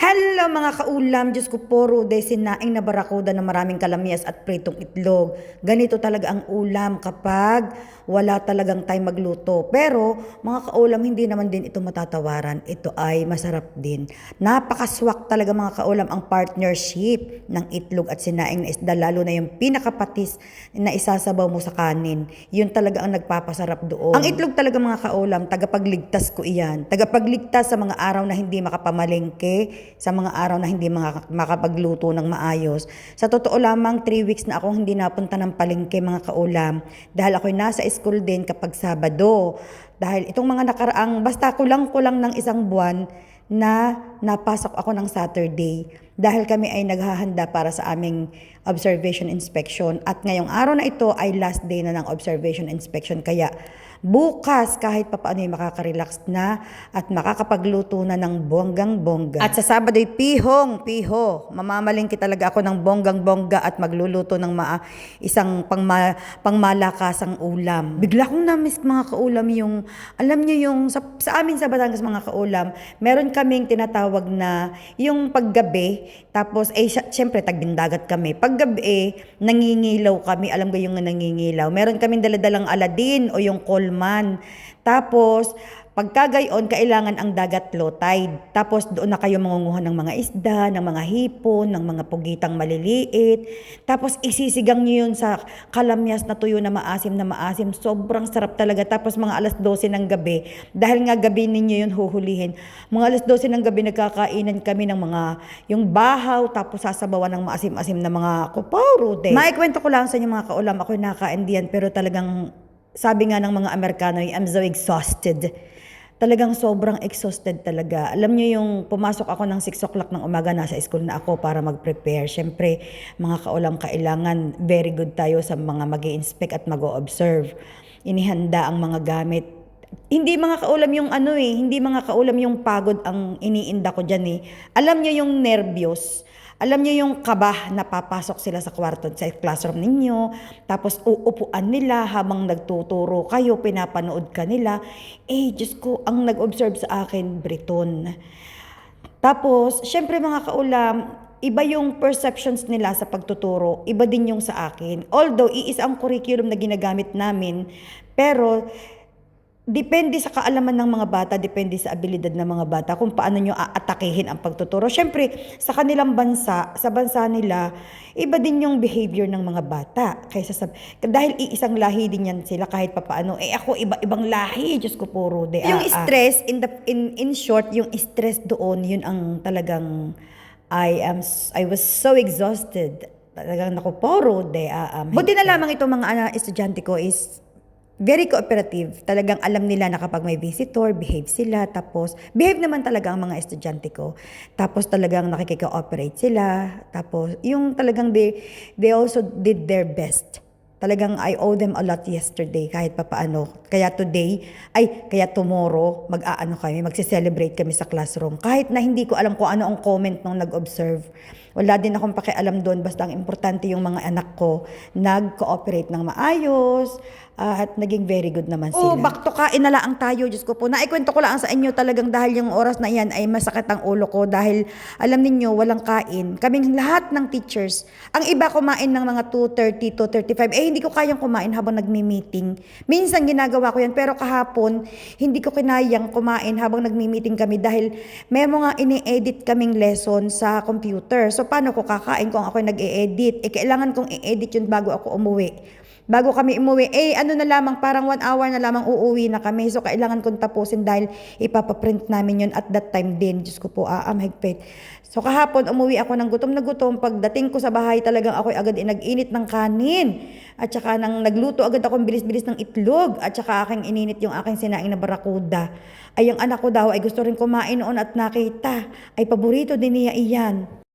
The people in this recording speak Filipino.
Hello mga kaulam, Diyos ko puro de sinaing na barakuda na maraming kalamyas at pritong itlog. Ganito talaga ang ulam kapag wala talagang time magluto. Pero mga kaulam, hindi naman din ito matatawaran. Ito ay masarap din. Napakaswak talaga mga kaulam ang partnership ng itlog at sinaing na isda. Lalo na yung pinakapatis na isasabaw mo sa kanin. Yun talaga ang nagpapasarap doon. Ang itlog talaga mga kaulam, tagapagligtas ko iyan. Tagapagligtas sa mga araw na hindi makapamalengke, sa mga araw na hindi makapagluto ng maayos. Sa totoo lamang, 3 weeks na akong hindi napunta ng palengke mga kaulam. Dahil ako'y nasa school din kapag Sabado. Dahil itong mga nakaraang, basta kulang-kulang ng 1 buwan na napasok ako ng Saturday. Dahil kami ay naghahanda para sa aming observation inspection. At ngayong araw na ito ay last day na ng observation inspection. Kaya bukas kahit papaano ay makaka-relax na at makakapagluto na ng bonggang-bongga. At sa Sabado ay piho. Mamamalingki talaga ako ng bonggang-bongga at magluluto ng isang pangmalakasang ulam. Bigla kong na-miss mga kaulam yung, alam niyo yung, sa amin sa Batangas mga kaulam, meron kaming tinatawag na yung paggabi, tapos syempre tagdindagat kami. Paggabi, nangingilaw kami, alam ko yung nangingilaw. Meron kaming daladalang Aladin o yung Coleman. Tapos, pagkagayon, kailangan ang dagat low tide. Tapos doon na kayo mangunguha ng mga isda, ng mga hipon, ng mga pugitang maliliit. Tapos isisigang nyo yun sa kalamyas na tuyo na maasim. Sobrang sarap talaga. Tapos mga alas 12 ng gabi, dahil nga gabi ninyo yun huhulihin. Mga alas 12 ng gabi nagkakainan kami ng mga, yung bahaw, tapos sasabawan ng maasim-asim na mga kupawrude. Maikwento ko lang sa inyo mga kaulam, ako'y nakain diyan, pero talagang sabi nga ng mga Amerikano, I'm so exhausted. Talagang sobrang exhausted talaga. Alam niyo yung pumasok ako ng 6 o'clock ng umaga, nasa school na ako para mag-prepare. Siyempre, mga kaulam, kailangan very good tayo sa mga mag-i-inspect at mag-o-observe. Inihanda ang mga gamit. Hindi mga kaulam yung hindi mga kaulam yung pagod ang iniinda ko dyan eh. Alam niyo yung nervyos. Alam niyo yung kaba na papasok sila sa kwarto, sa classroom ninyo, tapos uupuan nila habang nagtuturo kayo, pinapanood ka nila. Diyos ko, ang nag-observe sa akin, Briton. Tapos, syempre mga kaulam, iba yung perceptions nila sa pagtuturo, iba din yung sa akin. Although, iisa ang curriculum na ginagamit namin, pero depende sa kaalaman ng mga bata, depende sa abilidad ng mga bata kung paano nyo aatakehin ang pagtuturo. Siyempre, sa kanilang bansa, sa bansa nila, iba din yung behavior ng mga bata. Dahil iisang lahi din yan sila kahit papaano. Ako, iba-ibang lahi, Diyos ko puro. Yung stress, in short, yung stress doon, yun ang talagang, I was so exhausted. Talagang nakuporo. Buti na lamang itong mga estudyante ko is very cooperative. Talagang alam nila na kapag may visitor, behave sila. Tapos, behave naman talaga ang mga estudyante ko. Tapos talagang nakikika-operate sila. Tapos, yung talagang they also did their best. Talagang I owe them a lot yesterday kahit papaano. Kaya tomorrow, magse-celebrate kami sa classroom. Kahit na hindi ko alam kung ano ang comment nung nag-observe. Wala din akong pakialam doon. Basta ang importante yung mga anak ko nag-cooperate ng maayos at naging very good naman sila. Back to kain na lang tayo, Diyos ko po. Naikwento ko lang sa inyo talagang dahil yung oras na yan ay masakit ang ulo ko dahil alam ninyo, walang kain. Kaming lahat ng teachers, ang iba kumain ng mga 2:30, 2:35. Hindi ko kayang kumain habang nagmi-meeting. Minsan ginagawa ko yan, pero kahapon, hindi ko kinayang kumain habang nagmi-meeting kami dahil may mga ini-edit kaming lesson sa computer. So, paano ko kakain kung ako nag-e-edit? Kailangan kong i-edit yun bago ako umuwi. Bago kami umuwi, na lamang, parang 1 hour na lamang uuwi na kami. So, kailangan kong tapusin dahil ipapaprint namin yun at that time din. Diyos ko po, mahigpit. So, kahapon, umuwi ako ng gutom na gutom. Pagdating ko sa bahay, talagang ako'y agad nag-init ng kanin. At saka nagluto agad ako bilis-bilis ng itlog. At saka aking ininit yung aking sinaing na barakuda. Ay, ang anak ko daw ay gusto rin kumain noon at nakita. Ay, paborito din niya iyan.